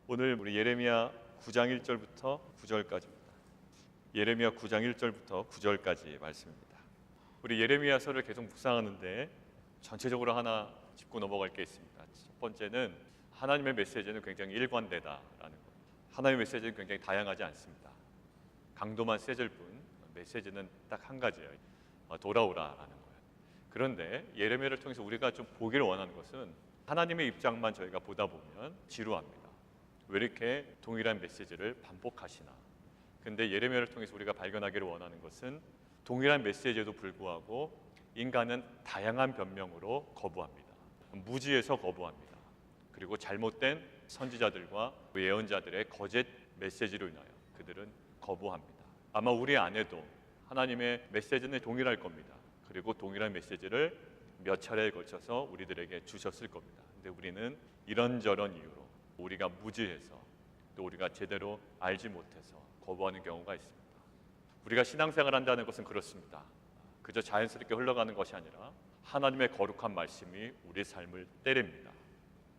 오늘 우리 예레미야 9장 1절부터 9절까지입니다. 예레미야 9장 1절부터 9절까지 말씀입니다. 우리 예레미야서를 계속 묵상하는데 전체적으로 하나 짚고 넘어갈 게 있습니다. 첫 번째는 하나님의 메시지는 굉장히 일관되다라는 것. 하나님의 메시지는 굉장히 다양하지 않습니다. 강도만 세질 뿐 메시지는 딱 한 가지예요. 돌아오라라는 거예요. 그런데 예레미야를 통해서 우리가 좀 보기를 원하는 것은 하나님의 입장만 저희가 보다 보면 지루합니다. 왜 이렇게 동일한 메시지를 반복하시나? 근데 예레미야를 통해서 우리가 발견하기를 원하는 것은 동일한 메시지에도 불구하고 인간은 다양한 변명으로 거부합니다. 무지에서 거부합니다. 그리고 잘못된 선지자들과 예언자들의 거짓 메시지로 인하여 그들은 거부합니다. 아마 우리 안에도 하나님의 메시지는 동일할 겁니다. 그리고 동일한 메시지를 몇 차례에 걸쳐서 우리들에게 주셨을 겁니다. 근데 우리는 이런저런 이유로 우리가 무지해서 또 우리가 제대로 알지 못해서 거부하는 경우가 있습니다. 우리가 신앙생활 한다는 것은 그렇습니다. 그저 자연스럽게 흘러가는 것이 아니라 하나님의 거룩한 말씀이 우리 삶을 때립니다.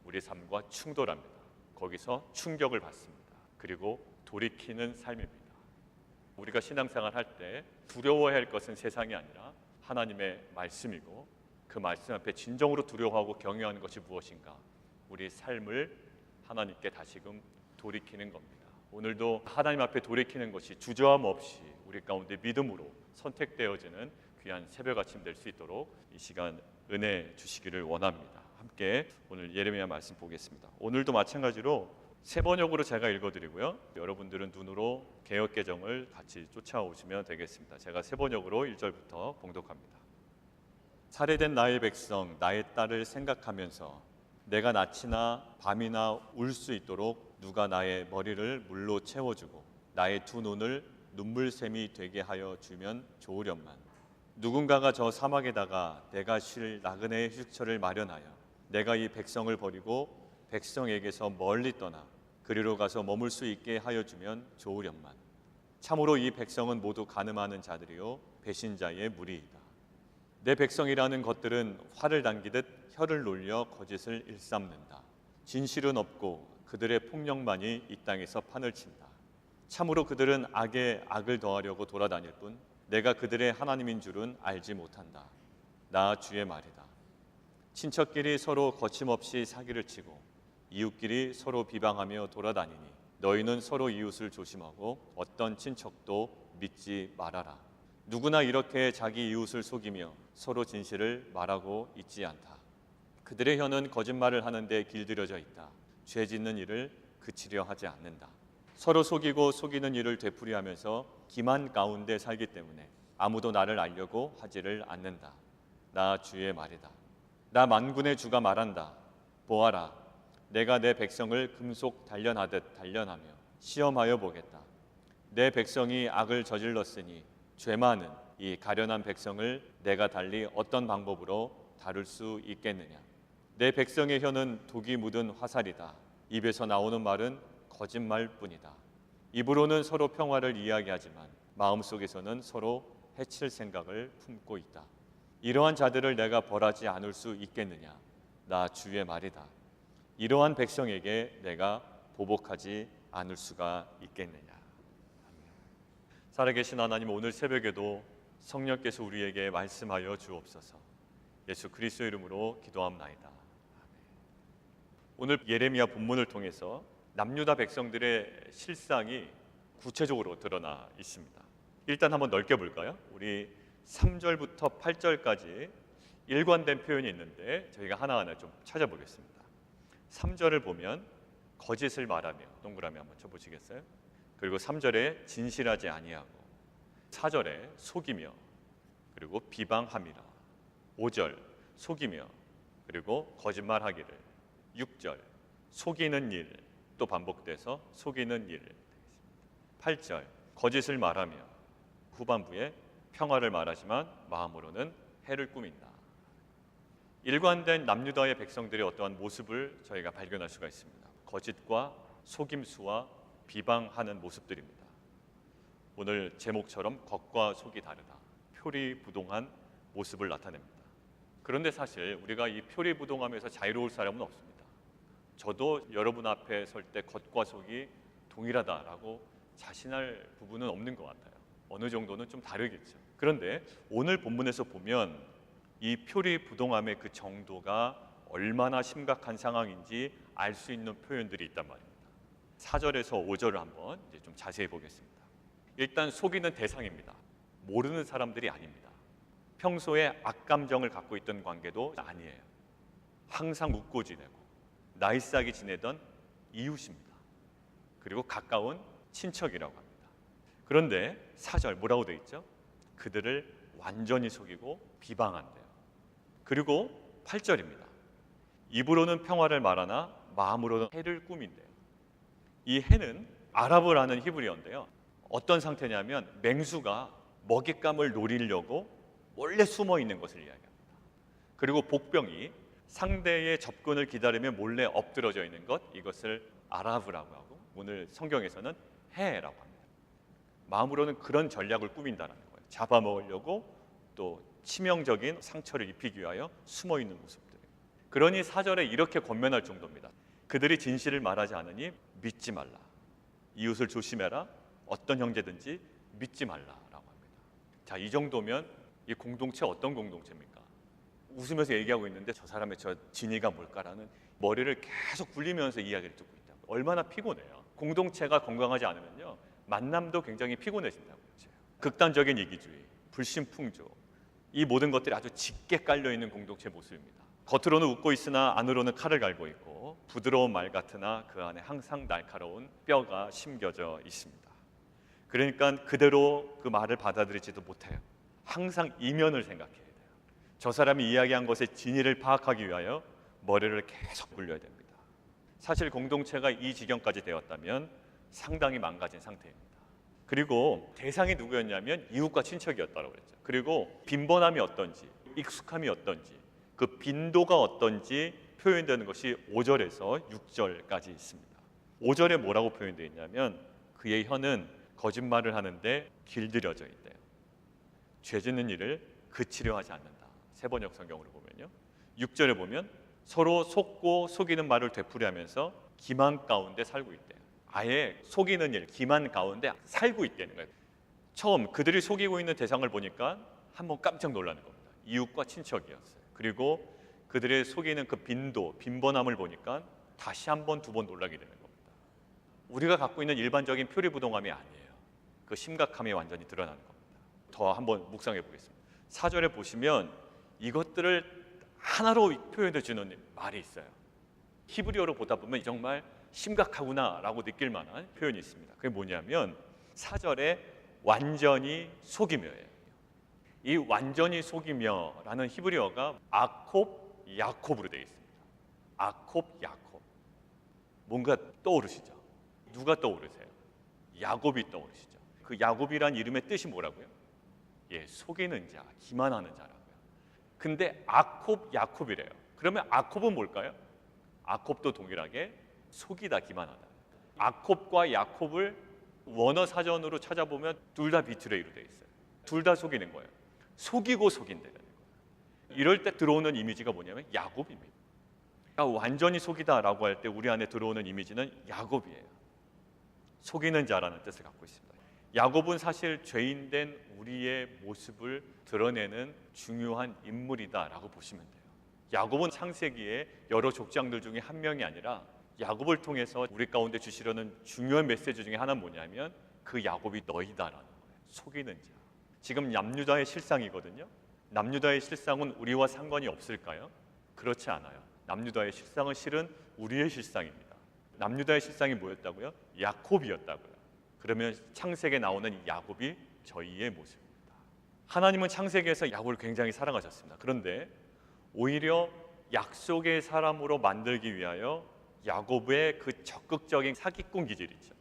우리 삶과 충돌합니다. 거기서 충격을 받습니다. 그리고 돌이키는 삶입니다. 우리가 신앙생활 할 때 두려워해야 할 것은 세상이 아니라 하나님의 말씀이고, 그 말씀 앞에 진정으로 두려워하고 경외하는 것이 무엇인가? 우리 삶을 하나님께 다시금 돌이키는 겁니다. 오늘도 하나님 앞에 돌이키는 것이 주저함 없이 우리 가운데 믿음으로 선택되어지는 귀한 새벽 아침 될 수 있도록 이 시간 은혜 주시기를 원합니다. 함께 오늘 예레미야 말씀 보겠습니다. 오늘도 마찬가지로 세 번역으로 제가 읽어드리고요. 여러분들은 눈으로 개역 개정을 같이 쫓아오시면 되겠습니다. 제가 세 번역으로 1절부터 봉독합니다. 살해된 나의 백성, 나의 딸을 생각하면서 내가 낮이나 밤이나 울 수 있도록 누가 나의 머리를 물로 채워주고 나의 두 눈을 눈물샘이 되게 하여 주면 좋으련만. 누군가가 저 사막에다가 내가 쉴 나그네의 휴식처를 마련하여 내가 이 백성을 버리고 백성에게서 멀리 떠나 그리로 가서 머물 수 있게 하여 주면 좋으련만. 참으로 이 백성은 모두 간음하는 자들이요 배신자의 무리이다. 내 백성이라는 것들은 활을 당기듯 혀를 놀려 거짓을 일삼는다. 진실은 없고 그들의 폭력만이 이 땅에서 판을 친다. 참으로 그들은 악에 악을 더하려고 돌아다닐 뿐 내가 그들의 하나님인 줄은 알지 못한다. 나 주의 말이다. 친척끼리 서로 거침없이 사기를 치고 이웃끼리 서로 비방하며 돌아다니니 너희는 서로 이웃을 조심하고 어떤 친척도 믿지 말아라. 누구나 이렇게 자기 이웃을 속이며 서로 진실을 말하고 있지 않다. 그들의 혀는 거짓말을 하는데 길들여져 있다. 죄 짓는 일을 그치려 하지 않는다. 서로 속이고 속이는 일을 되풀이하면서 기만 가운데 살기 때문에 아무도 나를 알려고 하지를 않는다. 나 주의 말이다. 나 만군의 주가 말한다. 보아라, 내가 내 백성을 금속 단련하듯 단련하며 시험하여 보겠다. 내 백성이 악을 저질렀으니 죄 많은 이 가련한 백성을 내가 달리 어떤 방법으로 다룰 수 있겠느냐. 내 백성의 혀는 독이 묻은 화살이다. 입에서 나오는 말은 거짓말뿐이다. 입으로는 서로 평화를 이야기하지만 마음속에서는 서로 해칠 생각을 품고 있다. 이러한 자들을 내가 벌하지 않을 수 있겠느냐. 나 주의 말이다. 이러한 백성에게 내가 보복하지 않을 수가 있겠느냐. 살아계신 하나님, 오늘 새벽에도 성령께서 우리에게 말씀하여 주옵소서. 예수 그리스도 이름으로 기도합나이다. 오늘 예레미야 본문을 통해서 남유다 백성들의 실상이 구체적으로 드러나 있습니다. 일단 한번 넓게 볼까요? 우리 3절부터 8절까지 일관된 표현이 있는데 저희가 하나하나 좀 찾아보겠습니다. 3절을 보면 거짓을 말하며, 동그라미 한번 쳐보시겠어요? 그리고 3절에 진실하지 아니하고, 4절에 속이며, 그리고 비방함이라. 5절 속이며, 그리고 거짓말하기를. 6절 속이는 일, 또 반복돼서 속이는 일. 8절 거짓을 말하며, 후반부에 평화를 말하지만 마음으로는 해를 꾸민다. 일관된 남유다의 백성들의 어떠한 모습을 저희가 발견할 수가 있습니다. 거짓과 속임수와 비방하는 모습들입니다. 오늘 제목처럼 겉과 속이 다르다. 표리부동한 모습을 나타냅니다. 그런데 사실 우리가 이 표리부동함에서 자유로울 사람은 없습니다. 저도 여러분 앞에 설 때 겉과 속이 동일하다라고 자신할 부분은 없는 것 같아요. 어느 정도는 좀 다르겠죠. 그런데 오늘 본문에서 보면 이 표리부동함의 그 정도가 얼마나 심각한 상황인지 알 수 있는 표현들이 있단 말입니다. 4절에서 5절을 한번 이제 좀 자세히 보겠습니다. 일단 속이는 대상입니다. 모르는 사람들이 아닙니다. 평소에 악감정을 갖고 있던 관계도 아니에요. 항상 웃고 지내고 나이스하게 지내던 이웃입니다. 그리고 가까운 친척이라고 합니다. 그런데 4절 뭐라고 되어 있죠? 그들을 완전히 속이고 비방한대요. 그리고 8절입니다. 입으로는 평화를 말하나 마음으로는 해를 꾸민대요. 이 해는 아랍어라는 히브리어인데요. 어떤 상태냐면 맹수가 먹잇감을 노리려고 원래 숨어 있는 것을 이야기합니다. 그리고 복병이 상대의 접근을 기다리며 몰래 엎드러져 있는 것, 이것을 아라브라고 하고 오늘 성경에서는 해라고 합니다. 마음으로는 그런 전략을 꾸민다는 거예요. 잡아먹으려고 또 치명적인 상처를 입히기 위하여 숨어 있는 모습들. 그러니 4절에 이렇게 권면할 정도입니다. 그들이 진실을 말하지 않으니 믿지 말라. 이웃을 조심해라. 어떤 형제든지 믿지 말라라고 합니다. 자, 이 정도면 이 공동체 어떤 공동체입니까? 웃으면서 얘기하고 있는데 저 사람의 저 진위가 뭘까라는 머리를 계속 굴리면서 이야기를 듣고 있다고. 얼마나 피곤해요. 공동체가 건강하지 않으면요, 만남도 굉장히 피곤해진다고. 극단적인 이기주의, 불신풍조, 이 모든 것들이 아주 짙게 깔려있는 공동체 모습입니다. 겉으로는 웃고 있으나 안으로는 칼을 갈고 있고 부드러운 말 같으나 그 안에 항상 날카로운 뼈가 심겨져 있습니다. 그러니까 그대로 그 말을 받아들이지도 못해요. 항상 이면을 생각해야 돼요. 저 사람이 이야기한 것의 진위를 파악하기 위하여 머리를 계속 굴려야 됩니다. 사실 공동체가 이 지경까지 되었다면 상당히 망가진 상태입니다. 그리고 대상이 누구였냐면 이웃과 친척이었다고 그랬죠. 그리고 빈번함이 어떤지, 익숙함이 어떤지, 그 빈도가 어떤지 표현되는 것이 5절에서 6절까지 있습니다. 5절에 뭐라고 표현되어 있냐면 그의 혀는 거짓말을 하는데 길들여져 있대요. 죄 짓는 일을 그치려 하지 않는다. 세번역 성경으로 보면요. 6절에 보면 서로 속고 속이는 말을 되풀이하면서 기만 가운데 살고 있대요. 아예 속이는 일, 기만 가운데 살고 있다는 거예요. 처음 그들이 속이고 있는 대상을 보니까 한번 깜짝 놀라는 겁니다. 이웃과 친척이었어요. 그리고 그들의 속이는 그 빈도, 빈번함을 보니까 다시 한 번, 두 번 놀라게 되는 겁니다. 우리가 갖고 있는 일반적인 표리부동함이 아니에요. 그 심각함이 완전히 드러나는 겁니다. 더 한번 묵상해 보겠습니다. 4절에 보시면 이것들을 하나로 표현해 주는 말이 있어요. 히브리어로 보다 보면 정말 심각하구나 라고 느낄 만한 표현이 있습니다. 그게 뭐냐면 4절에 완전히 속이며예요. 이 완전히 속이며라는 히브리어가 아콥 야콥으로 되어 있습니다. 아콥 야콥. 뭔가 떠오르시죠? 누가 떠오르세요? 야곱이 떠오르시죠? 그 야곱이란 이름의 뜻이 뭐라고요? 예, 속이는 자, 기만하는 자라고요. 근데 아콥 야콥이래요. 그러면 아콥은 뭘까요? 아콥도 동일하게 속이다, 기만하다. 아콥과 야콥을 원어 사전으로 찾아보면 둘 다 비트레이로 되어 있어요. 둘 다 속이는 거예요. 속이고 속인다는 거예요. 이럴 때 들어오는 이미지가 뭐냐면 야곱입니다. 그러니까 완전히 속이다라고 할 때 우리 안에 들어오는 이미지는 야곱이에요. 속이는 자라는 뜻을 갖고 있습니다. 야곱은 사실 죄인된 우리의 모습을 드러내는 중요한 인물이다라고 보시면 돼요. 야곱은 창세기의 여러 족장들 중에 한 명이 아니라 야곱을 통해서 우리 가운데 주시려는 중요한 메시지 중에 하나는 뭐냐면 그 야곱이 너희다라는 거예요. 속이는 자. 지금 남유다의 실상이거든요. 남유다의 실상은 우리와 상관이 없을까요? 그렇지 않아요. 남유다의 실상은 실은 우리의 실상입니다. 남유다의 실상이 뭐였다고요? 야콥이었다고요. 그러면 창세기에 나오는 이 야곱이 저희의 모습입니다. 하나님은 창세기에서 야곱을 굉장히 사랑하셨습니다. 그런데 오히려 약속의 사람으로 만들기 위하여 야곱의 그 적극적인 사기꾼 기질이죠.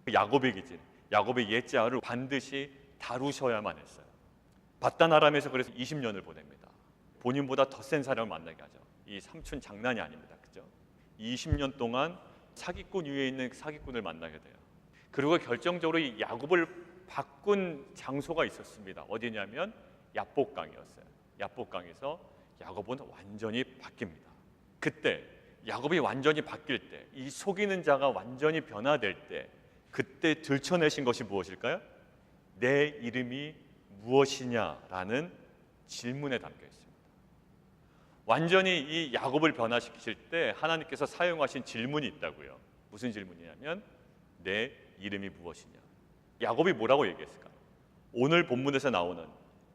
그 야곱의 기질, 야곱의 옛자를 반드시 다루셔야만 했어요. 바단 아람에서 그래서 20년을 보냅니다. 본인보다 더 센 사람을 만나게 하죠. 이 삼촌 장난이 아닙니다. 그죠? 20년 동안 사기꾼 위에 있는 사기꾼을 만나게 돼요. 그리고 결정적으로 이 야곱을 바꾼 장소가 있었습니다. 어디냐면 야복강이었어요. 야복강에서 야곱은 완전히 바뀝니다. 그때 야곱이 완전히 바뀔 때, 이 속이는 자가 완전히 변화될 때, 그때 들춰내신 것이 무엇일까요? 내 이름이 무엇이냐라는 질문에 담겨 있습니다. 완전히 이 야곱을 변화시키실 때 하나님께서 사용하신 질문이 있다고요. 무슨 질문이냐면 내 이름이 무엇이냐. 야곱이 뭐라고 얘기했을까요? 오늘 본문에서 나오는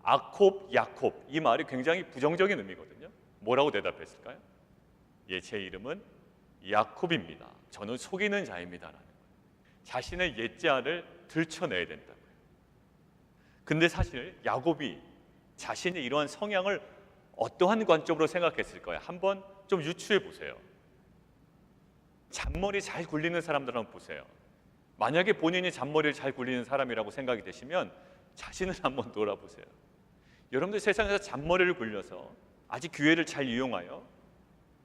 아콥, 야콥, 이 말이 굉장히 부정적인 의미거든요. 뭐라고 대답했을까요? 예, 제 이름은 야콥입니다. 저는 속이는 자입니다라는 거예요. 자신의 옛자를 들춰내야 된다고요. 근데 사실 야곱이 자신의 이러한 성향을 어떠한 관점으로 생각했을까요? 한번 좀 유추해 보세요. 잔머리 잘 굴리는 사람들 한번 보세요. 만약에 본인이 잔머리를 잘 굴리는 사람이라고 생각이 되시면 자신을 한번 돌아보세요. 여러분들 세상에서 잔머리를 굴려서 아직 기회를 잘 이용하여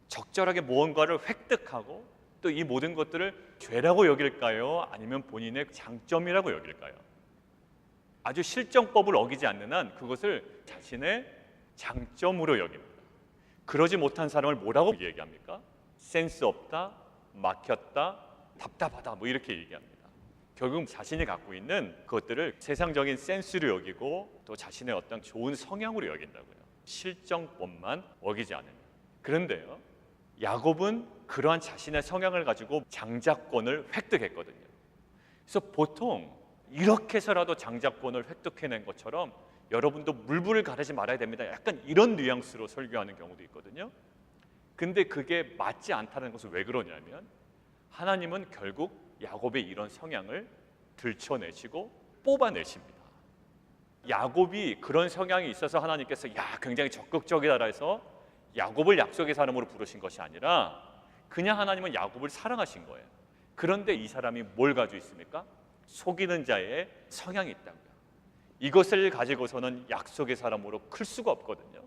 적절하게 무언가를 획득하고 또 이 모든 것들을 죄라고 여길까요? 아니면 본인의 장점이라고 여길까요? 아주 실정법을 어기지 않는 한 그것을 자신의 장점으로 여깁니다. 그러지 못한 사람을 뭐라고 얘기합니까? 센스 없다, 막혔다, 답답하다, 뭐 이렇게 얘기합니다. 결국 자신이 갖고 있는 그것들을 세상적인 센스로 여기고 또 자신의 어떤 좋은 성향으로 여긴다고요. 실정법만 어기지 않으면. 그런데요, 야곱은 그러한 자신의 성향을 가지고 장자권을 획득했거든요. 그래서 보통 이렇게 해서라도 장자권을 획득해낸 것처럼 여러분도 물불을 가르지 말아야 됩니다. 약간 이런 뉘앙스로 설교하는 경우도 있거든요. 근데 그게 맞지 않다는 것은 왜 그러냐면 하나님은 결국 야곱의 이런 성향을 들춰내시고 뽑아내십니다. 야곱이 그런 성향이 있어서 하나님께서 굉장히 적극적이다 해서 야곱을 약속의 사람으로 부르신 것이 아니라 그냥 하나님은 야곱을 사랑하신 거예요. 그런데 이 사람이 뭘 가지고 있습니까? 속이는 자의 성향이 있다고요. 이것을 가지고서는 약속의 사람으로 클 수가 없거든요.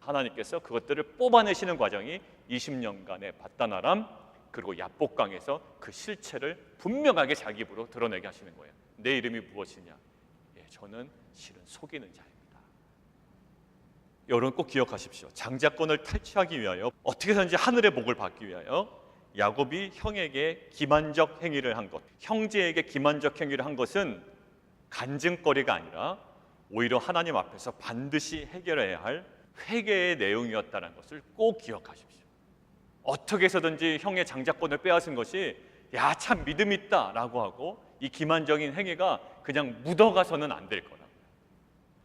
하나님께서 그것들을 뽑아내시는 과정이 20년간의 밧단아람 그리고 야복강에서 그 실체를 분명하게 자기 입으로 드러내게 하시는 거예요. 내 이름이 무엇이냐? 예, 저는 실은 속이는 자입니다. 여러분 꼭 기억하십시오. 장자권을 탈취하기 위하여 어떻게든지 하늘의 복을 받기 위하여 야곱이 형에게 기만적 행위를 한 것, 형제에게 기만적 행위를 한 것은 간증거리가 아니라 오히려 하나님 앞에서 반드시 해결해야 할 회개의 내용이었다는 것을 꼭 기억하십시오. 어떻게 해서든지 형의 장자권을 빼앗은 것이 참 믿음 있다라고 하고 이 기만적인 행위가 그냥 묻어가서는 안 될 거라.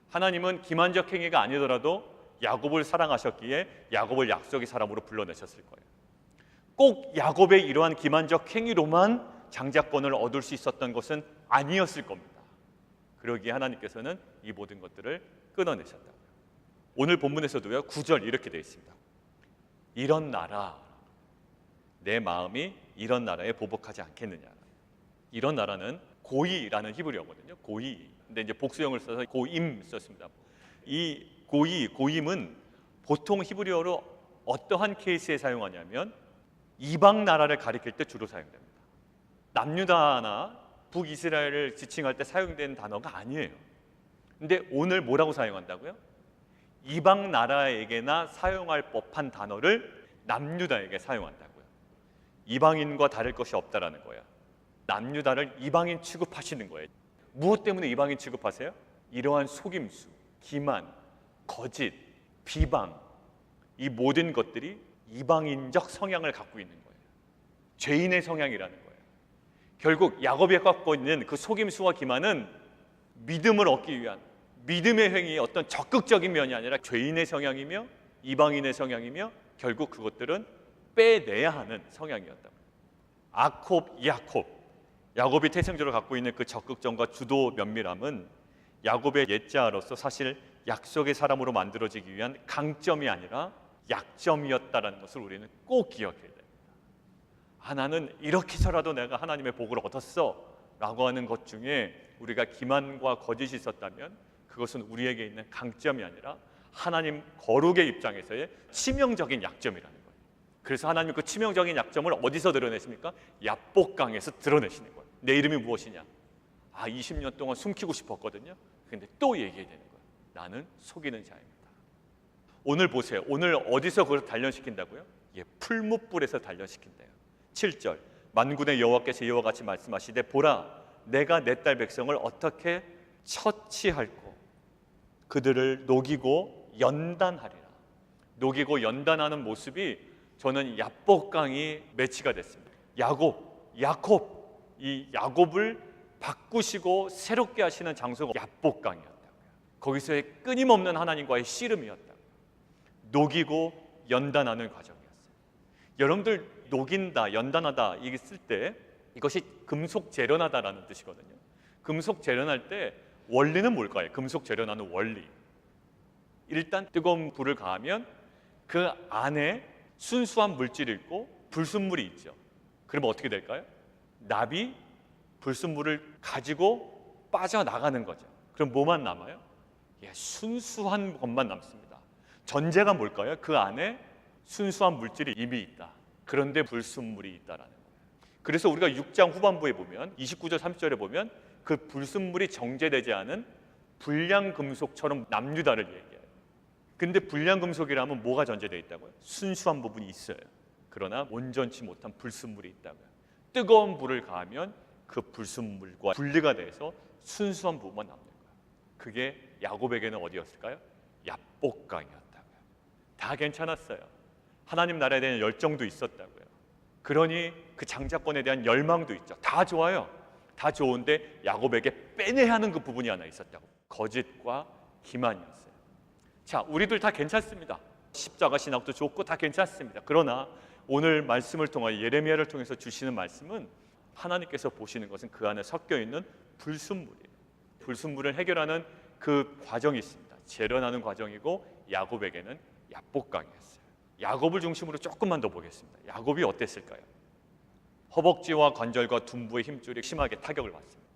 하나님은 기만적 행위가 아니더라도 야곱을 사랑하셨기에 야곱을 약속의 사람으로 불러내셨을 거예요. 꼭 야곱의 이러한 기만적 행위로만 장자권을 얻을 수 있었던 것은 아니었을 겁니다. 그러기에 하나님께서는 이 모든 것들을 끊어내셨다고요. 오늘 본문에서도요 9절 이렇게 되어 있습니다. 이런 나라, 내 마음이 이런 나라에 보복하지 않겠느냐. 이런 나라는 고이라는 히브리어거든요. 고이. 근데 이제 복수형을 써서 고임 썼습니다. 이 고임은 보통 히브리어로 어떠한 케이스에 사용하냐면 이방 나라를 가리킬 때 주로 사용됩니다. 남유다나 북이스라엘을 지칭할 때 사용된 단어가 아니에요. 근데 오늘 뭐라고 사용한다고요? 이방 나라에게나 사용할 법한 단어를 남유다에게 사용한다고요. 이방인과 다를 것이 없다라는 거야. 남유다를 이방인 취급하시는 거예요. 무엇 때문에 이방인 취급하세요? 이러한 속임수, 기만, 거짓, 비방, 이 모든 것들이 이방인적 성향을 갖고 있는 거예요. 죄인의 성향이라는 거예요. 결국 야곱이 갖고 있는 그 속임수와 기만은 믿음을 얻기 위한 믿음의 행위의 어떤 적극적인 면이 아니라 죄인의 성향이며 이방인의 성향이며 결국 그것들은 빼내야 하는 성향이었다. 아콥, 야곱이 태생적으로 갖고 있는 그 적극성과 주도 면밀함은 야곱의 옛자로서 사실 약속의 사람으로 만들어지기 위한 강점이 아니라 약점이었다는 것을 우리는 꼭 기억해야 됩니다. 나는 이렇게 해서라도 내가 하나님의 복을 얻었어 라고 하는 것 중에 우리가 기만과 거짓이 있었다면 그것은 우리에게 있는 강점이 아니라 하나님 거룩의 입장에서의 치명적인 약점이라는 거예요. 그래서 하나님은 그 치명적인 약점을 어디서 드러내십니까? 야복강에서 드러내시는 거예요. 내 이름이 무엇이냐? 20년 동안 숨기고 싶었거든요. 근데 또 얘기해야 되는 거예요. 나는 속이는 자입니다. 오늘 보세요. 오늘 어디서 그걸 단련시킨다고요? 풀무불에서 단련시킨대요. 7절 만군의 여호와께서 이와 같이 말씀하시되 보라 내가 내 딸 백성을 어떻게 처치할꼬 그들을 녹이고 연단하리라. 녹이고 연단하는 모습이 저는 야복강이 매치가 됐습니다. 야곱, 이 야곱을 바꾸시고 새롭게 하시는 장소가 야복강이었다고요. 거기서의 끊임없는 하나님과의 씨름이었다고요. 녹이고 연단하는 과정이었어요. 여러분들 녹인다, 연단하다 이게 쓸 때 이것이 금속 재련하다라는 뜻이거든요. 금속 재련할 때 원리는 뭘까요? 금속 재련하는 원리. 일단 뜨거운 불을 가하면 그 안에 순수한 물질이 있고 불순물이 있죠. 그러면 어떻게 될까요? 납이 불순물을 가지고 빠져나가는 거죠. 그럼 뭐만 남아요? 순수한 것만 남습니다. 전제가 뭘까요? 그 안에 순수한 물질이 이미 있다. 그런데 불순물이 있다라는 거예요. 그래서 우리가 6장 후반부에 보면 29절 30절에 보면 그 불순물이 정제되지 않은 불량금속처럼 남유다를 얘기해요. 근데 불량금속이라면 뭐가 전제되어 있다고요? 순수한 부분이 있어요. 그러나 온전치 못한 불순물이 있다고요. 뜨거운 불을 가하면 그 불순물과 분리가 돼서 순수한 부분만 남는 거예요. 그게 야곱에게는 어디였을까요? 야복강이었다고요. 다 괜찮았어요. 하나님 나라에 대한 열정도 있었다고요. 그러니 그 장자권에 대한 열망도 있죠. 다 좋아요. 다 좋은데 야곱에게 빼내야 하는 그 부분이 하나 있었다고. 거짓과 기만이었어요. 자, 우리들 다 괜찮습니다. 십자가 신학도 좋고 다 괜찮습니다. 그러나 오늘 말씀을 통하여 예레미야를 통해서 주시는 말씀은 하나님께서 보시는 것은 그 안에 섞여 있는 불순물이에요. 불순물을 해결하는 그 과정이 있습니다. 재련하는 과정이고 야곱에게는 야복강이었어요. 야곱을 중심으로 조금만 더 보겠습니다. 야곱이 어땠을까요? 허벅지와 관절과 둔부의 힘줄이 심하게 타격을 받습니다.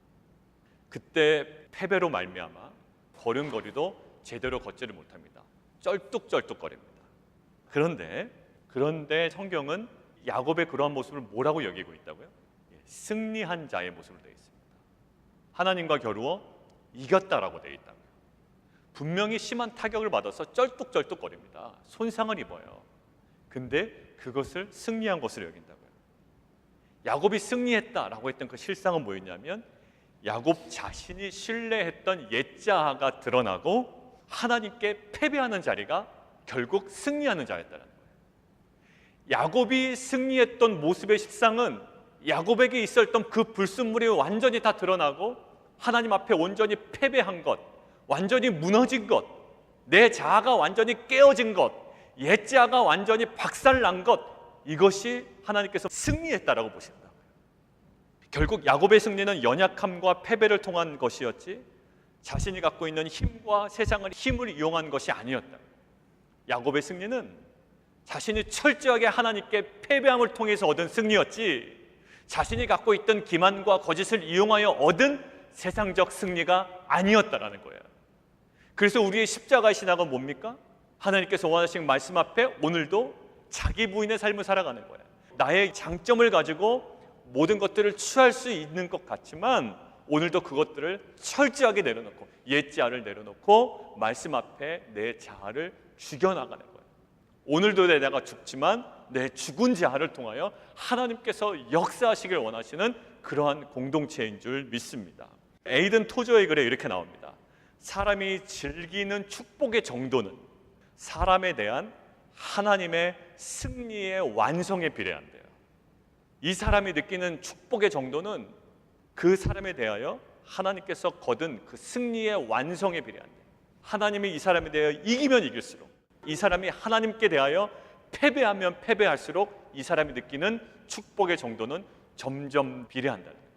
그때 패배로 말미암아 걸음걸이도 제대로 걷지를 못합니다. 쩔뚝쩔뚝거립니다. 그런데 성경은 야곱의 그러한 모습을 뭐라고 여기고 있다고요? 승리한 자의 모습으로 되어 있습니다. 하나님과 겨루어 이겼다라고 되어 있다고요. 분명히 심한 타격을 받아서 쩔뚝쩔뚝거립니다. 손상을 입어요. 근데 그것을 승리한 것으로 여긴다고요. 야곱이 승리했다라고 했던 그 실상은 뭐였냐면 야곱 자신이 신뢰했던 옛자아가 드러나고 하나님께 패배하는 자리가 결국 승리하는 자였다는 거예요. 야곱이 승리했던 모습의 실상은 야곱에게 있었던 그 불순물이 완전히 다 드러나고 하나님 앞에 온전히 패배한 것, 완전히 무너진 것, 내 자아가 완전히 깨어진 것, 옛자아가 완전히 박살난 것, 이것이 하나님께서 승리했다라고 보신다. 결국 야곱의 승리는 연약함과 패배를 통한 것이었지 자신이 갖고 있는 힘과 세상의 힘을 이용한 것이 아니었다. 야곱의 승리는 자신이 철저하게 하나님께 패배함을 통해서 얻은 승리였지 자신이 갖고 있던 기만과 거짓을 이용하여 얻은 세상적 승리가 아니었다라는 거예요. 그래서 우리의 십자가의 신학은 뭡니까? 하나님께서 원하시는 말씀 앞에 오늘도 자기 부인의 삶을 살아가는 거예요. 나의 장점을 가지고 모든 것들을 취할 수 있는 것 같지만 오늘도 그것들을 철저하게 내려놓고 옛자아를 내려놓고 말씀 앞에 내 자아를 죽여나가는 거예요. 오늘도 내가 죽지만 내 죽은 자아를 통하여 하나님께서 역사하시길 원하시는 그러한 공동체인 줄 믿습니다. 에이든 토저의 글에 이렇게 나옵니다. 사람이 즐기는 축복의 정도는 사람에 대한 하나님의 승리의 완성에 비례한대요. 이 사람이 느끼는 축복의 정도는 그 사람에 대하여 하나님께서 거둔 그 승리의 완성에 비례한대요. 하나님이 이 사람에 대하여 이기면 이길수록, 이 사람이 하나님께 대하여 패배하면 패배할수록 이 사람이 느끼는 축복의 정도는 점점 비례한다는 거예요.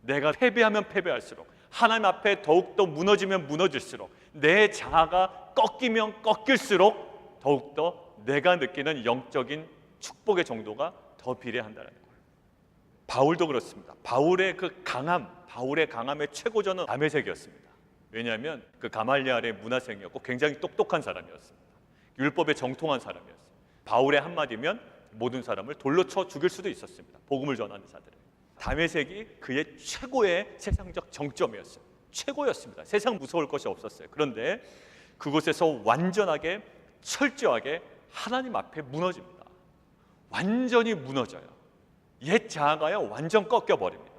내가 패배하면 패배할수록, 하나님 앞에 더욱더 무너지면 무너질수록, 내 자아가 꺾이면 꺾일수록 더욱더 내가 느끼는 영적인 축복의 정도가 더 비례한다는 거예요. 바울도 그렇습니다. 바울의 강함의 최고조는 다메섹이었습니다. 왜냐하면 그 가말리알의 문화생이었고 굉장히 똑똑한 사람이었습니다. 율법에 정통한 사람이었어요. 바울의 한마디면 모든 사람을 돌로 쳐 죽일 수도 있었습니다. 복음을 전하는 자들을. 다메섹이 그의 최고의 세상적 정점이었어요. 최고였습니다. 세상 무서울 것이 없었어요. 그런데 그곳에서 완전하게 철저하게 하나님 앞에 무너집니다. 완전히 무너져요. 옛 자아가요 완전 꺾여버립니다.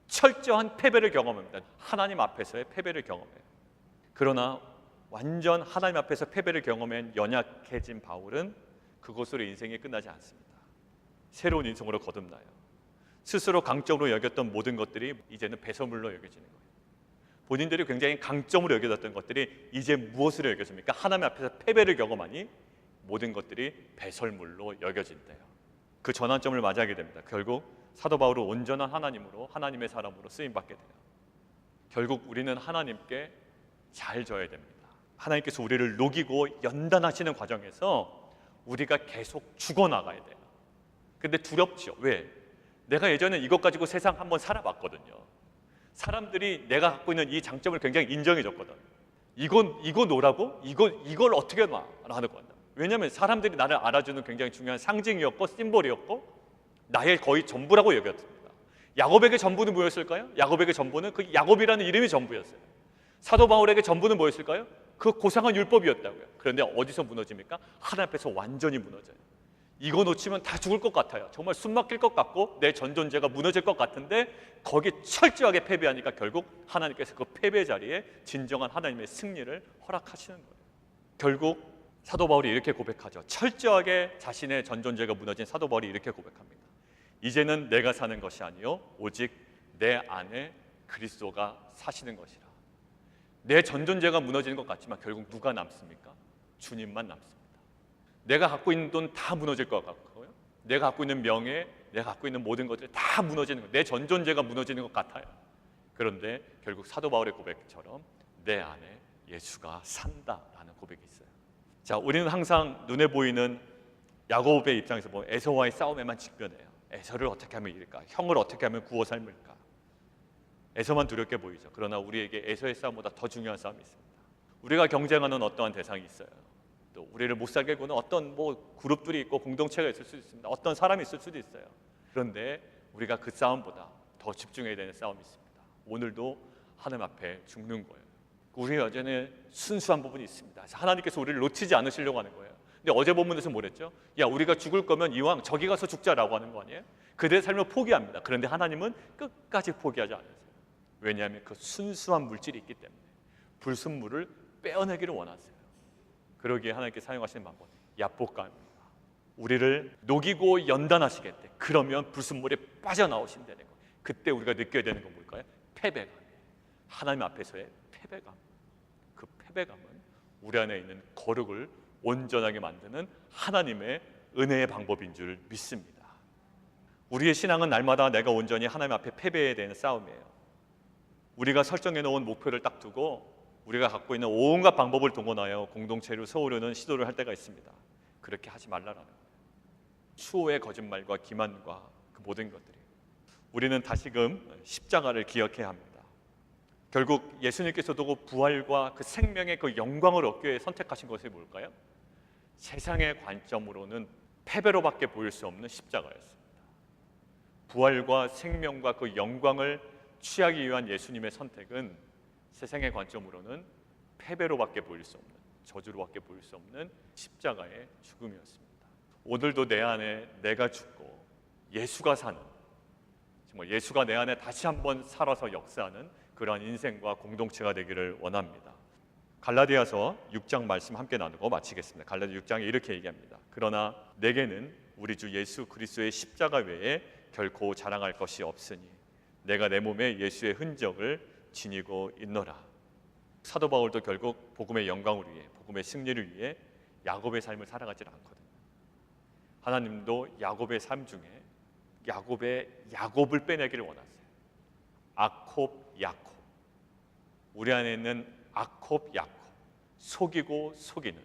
철저한 패배를 경험합니다. 하나님 앞에서의 패배를 경험해요. 그러나 완전 하나님 앞에서 패배를 경험한 연약해진 바울은 그것으로 인생이 끝나지 않습니다. 새로운 인생으로 거듭나요. 스스로 강점으로 여겼던 모든 것들이 이제는 배설물로 여겨지는 거예요. 본인들이 굉장히 강점으로 여겨졌던 것들이 이제 무엇으로 여겨집니까? 하나님 앞에서 패배를 경험하니 모든 것들이 배설물로 여겨진대요. 그 전환점을 맞이하게 됩니다. 결국 사도 바울은 온전한 하나님으로, 하나님의 사람으로 쓰임받게 돼요. 결국 우리는 하나님께 잘 져야 됩니다. 하나님께서 우리를 녹이고 연단하시는 과정에서 우리가 계속 죽어나가야 돼요. 근데 두렵죠. 왜? 내가 예전에 이것 가지고 세상 한번 살아봤거든요. 사람들이 내가 갖고 있는 이 장점을 굉장히 인정해줬거든. 이거 노라고? 이걸 어떻게 놔? 라는 거야. 왜냐하면 사람들이 나를 알아주는 굉장히 중요한 상징이었고 심볼이었고 나의 거의 전부라고 여겼습니다. 야곱에게 전부는 뭐였을까요? 야곱에게 전부는 그 야곱이라는 이름이 전부였어요. 사도 바울에게 전부는 뭐였을까요? 그 고상한 율법이었다고요. 그런데 어디서 무너집니까? 하나님 앞에서 완전히 무너져요. 이거 놓치면 다 죽을 것 같아요. 정말 숨 막힐 것 같고 내 전 존재가 무너질 것 같은데 거기에 철저하게 패배하니까 결국 하나님께서 그 패배 자리에 진정한 하나님의 승리를 허락하시는 거예요. 결국 사도 바울이 이렇게 고백하죠. 철저하게 자신의 전 존재가 무너진 사도 바울이 이렇게 고백합니다. 이제는 내가 사는 것이 아니요 오직 내 안에 그리스도가 사시는 것이라. 내 전 존재가 무너지는 것 같지만 결국 누가 남습니까? 주님만 남습니다. 내가 갖고 있는 돈 다 무너질 것 같고요. 내가 갖고 있는 명예, 내가 갖고 있는 모든 것들이 다 무너지는 것, 내 전 존재가 무너지는 것 같아요. 그런데 결국 사도 바울의 고백처럼 내 안에 예수가 산다라는 고백이 있어요. 자, 우리는 항상 눈에 보이는 야곱의 입장에서 보면 에서와의 싸움에만 직면해요. 에서를 어떻게 하면 이길까? 형을 어떻게 하면 구워 삶을까? 에서만 두렵게 보이죠. 그러나 우리에게 에서의 싸움보다 더 중요한 싸움이 있습니다. 우리가 경쟁하는 어떠한 대상이 있어요. 또 우리를 못 살게 구는 어떤 그룹들이 있고 공동체가 있을 수도 있습니다. 어떤 사람이 있을 수도 있어요. 그런데 우리가 그 싸움보다 더 집중해야 되는 싸움이 있습니다. 오늘도 하나님 앞에 죽는 거예요. 우리 여전히 순수한 부분이 있습니다. 하나님께서 우리를 놓치지 않으시려고 하는 거예요. 근데 어제 본문에서 뭐랬죠? 야, 우리가 죽을 거면 이왕 저기 가서 죽자라고 하는 거 아니에요? 그들의 삶을 포기합니다. 그런데 하나님은 끝까지 포기하지 않으세요. 왜냐하면 그 순수한 물질이 있기 때문에 불순물을 빼어내기를 원하세요. 그러기에 하나님께 사용하시는 방법, 야복감입니다. 우리를 녹이고 연단하시겠대. 그러면 불순물이 빠져나오신다는 거예요. 그때 우리가 느껴야 되는 건 뭘까요? 패배감이에요. 하나님 앞에서의 패배감. 그 패배감은 우리 안에 있는 거룩을 온전하게 만드는 하나님의 은혜의 방법인 줄 믿습니다. 우리의 신앙은 날마다 내가 온전히 하나님 앞에 패배해야 되는 싸움이에요. 우리가 설정해 놓은 목표를 딱 두고 우리가 갖고 있는 온갖 방법을 동원하여 공동체를 세우려는 시도를 할 때가 있습니다. 그렇게 하지 말라라는 거예요. 추호의 거짓말과 기만과 그 모든 것들이. 우리는 다시금 십자가를 기억해야 합니다. 결국 예수님께서도 부활과 그 생명의 그 영광을 얻기 위해 선택하신 것이 뭘까요? 세상의 관점으로는 패배로밖에 보일 수 없는 십자가였습니다. 부활과 생명과 그 영광을 취하기 위한 예수님의 선택은 세상의 관점으로는 패배로밖에 보일 수 없는, 저주로밖에 보일 수 없는 십자가의 죽음이었습니다. 오늘도 내 안에 내가 죽고 예수가 사는, 정말 예수가 내 안에 다시 한번 살아서 역사하는 그러한 인생과 공동체가 되기를 원합니다. 갈라디아서 6장 말씀 함께 나누고 마치겠습니다. 갈라디아 6장에 이렇게 얘기합니다. 그러나 내게는 우리 주 예수 그리스도의 십자가 외에 결코 자랑할 것이 없으니 내가 내 몸에 예수의 흔적을 지니고 있노라. 사도 바울도 결국 복음의 영광을 위해, 복음의 승리를 위해 야곱의 삶을 살아가지 않거든요. 하나님도 야곱의 삶 중에 야곱을 빼내기를 원하세요. 아콥, 야콥. 우리 안에 있는 아콥, 야콥. 속이고 속이는.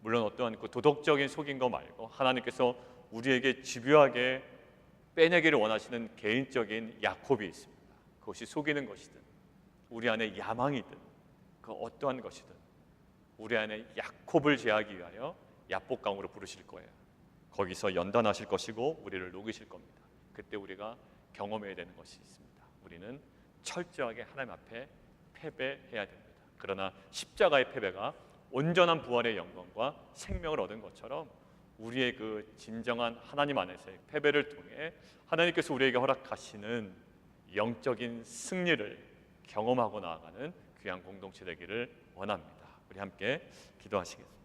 물론 어떠한 그 도덕적인 속인 거 말고 하나님께서 우리에게 집요하게 빼내기를 원하시는 개인적인 야콥이 있습니다. 그것이 속이는 것이든 우리 안에 야망이든 그 어떠한 것이든 우리 안에 야콥을 제하기 위하여 야복강으로 부르실 거예요. 거기서 연단하실 것이고 우리를 녹이실 겁니다. 그때 우리가 경험해야 되는 것이 있습니다. 우리는 철저하게 하나님 앞에 패배해야 됩니다. 그러나 십자가의 패배가 온전한 부활의 영광과 생명을 얻은 것처럼 우리의 그 진정한 하나님 안에서의 패배를 통해 하나님께서 우리에게 허락하시는 영적인 승리를 경험하고 나아가는 귀한 공동체 되기를 원합니다. 우리 함께 기도하시겠습니다.